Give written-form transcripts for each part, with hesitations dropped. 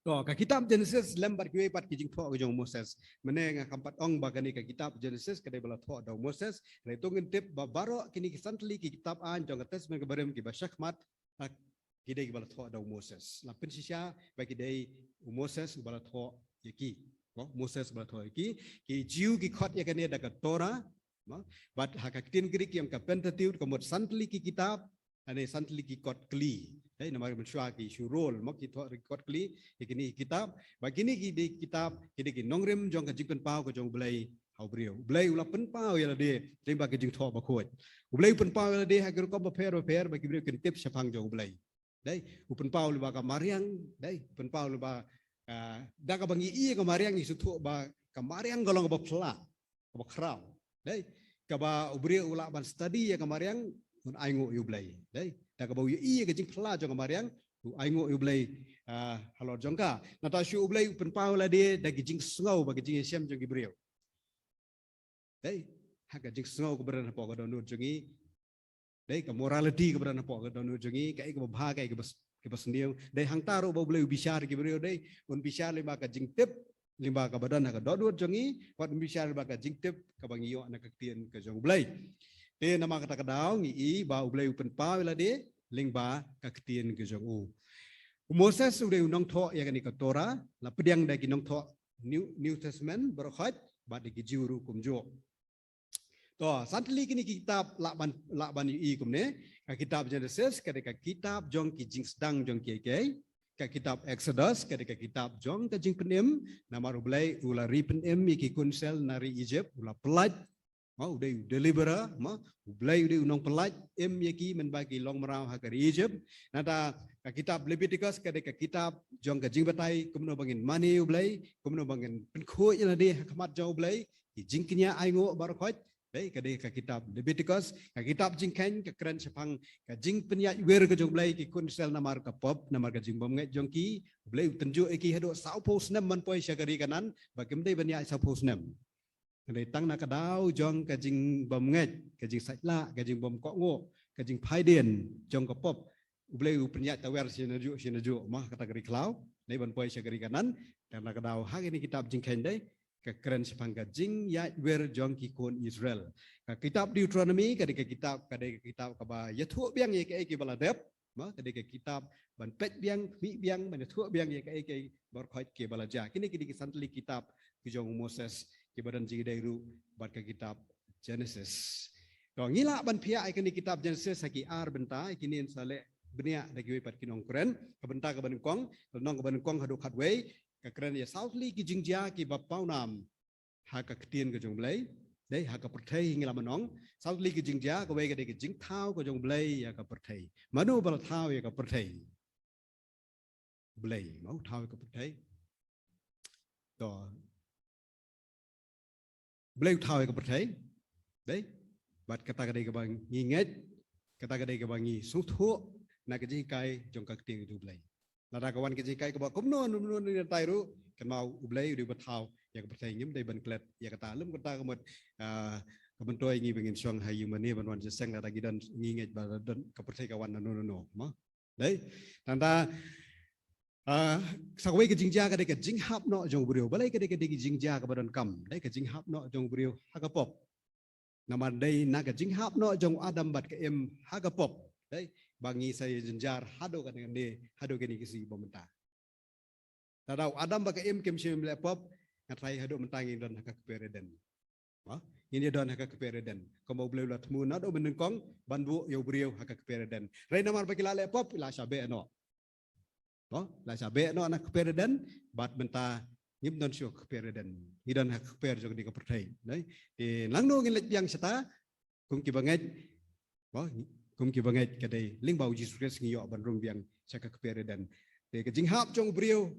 ก็กับ kitab Genesis เล่มบัดกิเวปัดกิจิงทอกับจงโมเสสมันเองคำปัดองบากนี่กับ kitab Genesis ก็ได้บลาทอดาวโมเสสเลยตรงกันเต็บบาร์กินี่สันทลีกิ kitab อันจงกับเทสมันกับเริ่มกิบชักมัดกิได้กิบลาทอดาวโมเสสลาเป็นสิชาไปกิได้โมเสสบลาทอยักีโมเสสบลาทอยักีกิจิวกิขดยักันเนี่ยดักตอระบัดหากกินกรีกยังกับเป็นติวกับหมดสันทลีกิ kitab อันนี้สันทลีกิกอดกลีnama mensyua ki syurul mak kita record kli ikini kitab bagini ki kitab ki nongrem jong ka jingpen pau ka jong blai hau brio blai ula pen pau ya de temba ka jing tho ba khoi blai pen pau ya de ha ko ba fer ba ki brio ken tip sapang jong blai dai upen pau lu ba ka mariang dai pen pau lu ba da ka bangi i ka mariang isu tho ba ka mariang golong ba phla ba khrau dai ka ba brio ula ban study ya ka mariang un aingo yu blai dai tak bau iya ke jing pela jong mariang tu aingo ublai halor jongka nata shu ublai penpau la dia da jing sngau ba jing siam jong gibreu dei ha ka jing sngau ko beran po ko don jongi dei ka morality ko beran po ko don jongi kai ko bha kai ke bas niu dei hang taru ba ublai bisyar gibreu dei un bisyar le ba ka jing tip limba ka badan ka dodot jongi wat bisyar ba ka jing tip ka bangiyo na ka tien ka jong ublai te nama kata kadau ngi ba ublai upen pau la de lingba ka ketien ke jong u Moses udah unang tho ya kan ka Torah la pediang da kinong tho New Testament berkhat ba de ki jiuru kum jo to santli kini kitab lakban i kum ne ka kitab Genesis ka de ka kitab jong ki jing sedang jong ki ka kitab Exodus ka de ka kitab jong ka jing penem nama ublai ula ri penem ki kunsel nari Egypt ula pelat mau udah delibera mau ublai udah unang pelat yaki menbagi long merau hakari Egypt nada kitab Leviticus kadeka kitab jong kajing batai kumno bangin mani ublai kumno bangin penkhoi na de kamat jong ublai jingkinya aingo barakot dai kadeka kitab Leviticus kitab jingkan ke keren sepang kajing penyat wer ke jong ublai ki kunsel namar kapop namar kajing bomngai jong ki ublai tenju eki hado saupos nem man poi syagari kanan bagimdai banya saupos nem Dari tang nak kadau jong kajing bom nget, kajing saitla, kajing bom kok ngo, kajing paiden, jong kopop, ublei penyat tawer sinaju mah kata geri klau, nei ban poi syagari kanan, dan nak kadau hang ini kitab jing kendai, kekeren sepang kajing ya wer jong kikon Israel. Kitab Deuteronomy kadika kitab kaba yathu biang ye ke baladep, mah kadika kitab ban pet biang mi biang ban yathu biang ye ke berkhait ke balaja. Kini kini santli kitab kijong Moses Kibadan Jigidairu bat ke kitab Genesis. Kalau ngila ban pihak ikan di kitab Genesis haki ar benta ikini insale benia dagi pat kinong keren kebenta ke banukong nong ke banukong haduk hadway ke keren ya southly ki jingjia ki bapau nam ha ka ketien ke jong blai dei ha ka perthai ngila manong southly ki jingjia ke wei ke de jing thau ke jong blai ya ka perthai manu bal thau ya ka perthai blai mau thau ka perthai to Beliau tahu ke percaya, deh, buat kata kadai ke bang ingat, kata kadai ke bangi suatu, nak kejikai jongkak ting itu beliau. Nada kawan kejikai ke bang kumnon ni tayru, kan mau beliau di bertahu, yang percaya nyum dari banklet, ya kata lem kata kemud, kebentuk ini ingin suang hayu mana banwan seseng kata gidan ingat badan kepercaya kawan no, mah, deh, tanda Sakwe ke jingjia ka de ke jinghap no jong brio balai ke de jingjia ka badan kam dai ke jinghap no jong brio hagapop naman dai na ke jinghap no jong adam bat ke em hagapop dai bangi saya jenjar hado kan dengan de hado ke ni kisi bomenta tadau adam ba ke em kem sim le pop ngatai hado mentangi dan hak kepereden ini don hak kepereden komo beliau lat mu na do menengkong banbu yo brio hak kepereden rai namar ba kila le pop ila sabe no la sabe no anak kepereden bat benta ngim don syuk kepereden hidan hak keper jog di kepertai dai di langno ngin yang seta kum ki banget kum ki banget kadai ling bau Jesus Christ ngiyo ban rung biang saka kepereden de ke jinghap jong brio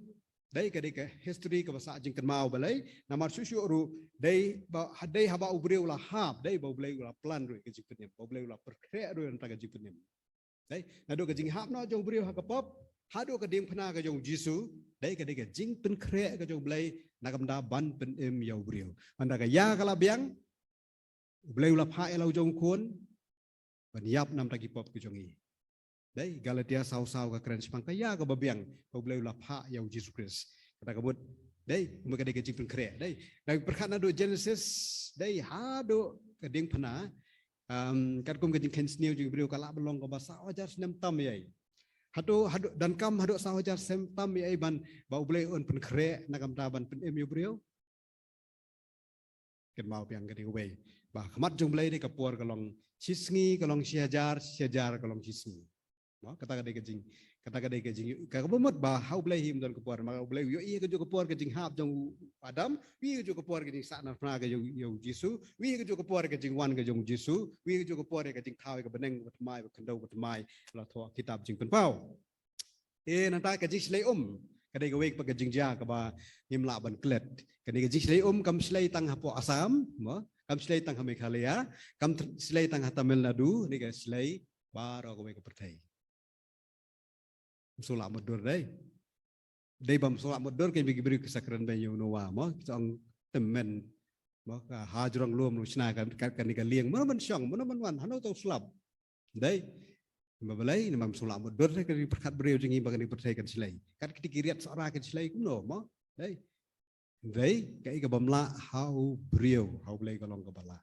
dai kadai ke history ke bahasa jing kenmau balai namar susu ru dai haba ubrio la hab dai bau blai la plan ru ke jingpenem bau blai la perkre ru anta ke jingpenem dai nado ke jinghap no jong brio hakapop hado ke ding pena ke jong jisu dai ke ding jing pen kre ke jong blai nakamda ban pen em yau brio anda ke ya kala biang blai ula pha elo jong kun ban yap nam taki pop ke jong i Đấy, Galatia sau cái keren sepang kaya ke babiang, kau boleh ulah pak yang Jesus Christ. Kata kabut, đấy, mereka dia kecing pengkere, đấy. Dari perkara do Genesis, đấy, hado keding pernah, kan kum kecing kensniu juga beliau kalak belong ke bahasa ajar senam tam ya. Hado dan kam hado sahaja senam tam ya ban, bau boleh un pengkere, nakam taban pen emiu beliau. Kan mau piang keding way, bah kemat jung boleh di kapur kalong cisngi, kalong siajar kalong cisngi. Kata kadai kejing kakabomot bah hau belai him dan kepuar maka belai yo iya kejo kepuar kejing hab jong Adam wi kejo kepuar kejing sakna pernah kejo yo Jisu wi kejo kepuar kejing wan kejong Jisu wi kejo kepuar kejing thau ke beneng betmai kendau betmai la tho kitab jing penpau nanta kejing slei kadai ke wek kejing ja ke ba himla ban klet kadai kejing slei kam slei tang hapo Asam kam slei tang Meghalaya kam slei tang Tamil Nadu ni ke slei baro ke wek pertai Sulak modur dai. Dai bam sulak modur kan bagi kesakran banyu noa mo song temen mo hajrong luom lu sna kan ni liang mana man syong mana man wan hano tong sulap. Dai mabalai ni bam sulak modur kan perkat beriu jengi bagi percaya kan silai. Kan kiriat seorang kan silai kuno mo. Dai. Dai kai ka bamla hau beriu hau belai kolong kepala.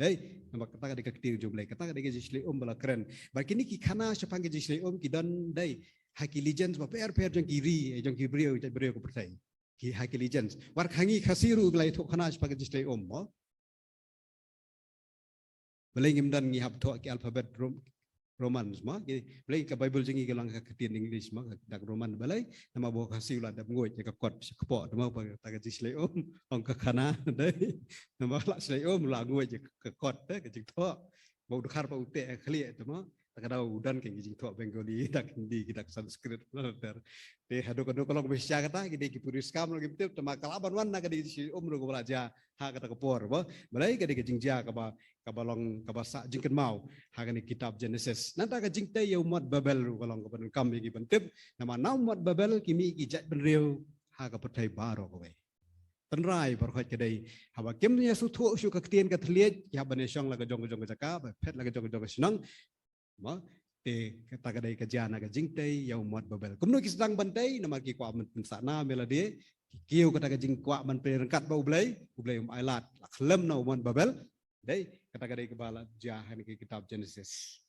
Dai nampak kata ka ketir jumlah kata ka jisli bala keren. Bagi ni ki khana sepang jisli ki dan dai haki legends ba per jang kiri jang beriu ko percaya. Ki haki legends. War khangi khasiru belai thok khana sepang jisli mo. Belai ngim dan ngihap thok ki alfabet Roman semua, belai ke Bible jengi ke langkah ketian English semua, dak Roman belai, nama bawa kasih ulah dak ngoi ke kot kepot, nama apa tak jisli ong ke kana, deh, nama lah jisli lah ngoi ke kot deh, ke jing thok, bau dekar bau teh keliat semua, tak ada udan ke jing thok Bengali, dak Hindi, dak Sanskrit, deh haduk kalau bisa kata, kita kipuris kam lagi betul, tema kalaban wan nak di jisli lu belajar, ha kata kepor, belai ke jing ja kabalong kabasa jingken mau hagani kitab Genesis nanta ka jingte yo mot babel kalong kapan kami gi bentip nama nam mot babel kimi gi jat benriu ha ka petai baro ko we tenrai barkhot kedai haba kem nya su thu su ka tien ka thliet ya bane song la ka jong ka jaka ba phet la ka jong ka sinang ma te kata kadai ka jana ka jingte yo mot babel kumno ki sedang bantai nama ki kwa men sana melodi kiu kata ka jing kwa man pe rengkat ba ublai ailat la khlem no mot babel dai kata kadai kebala jahan ke kitab Genesis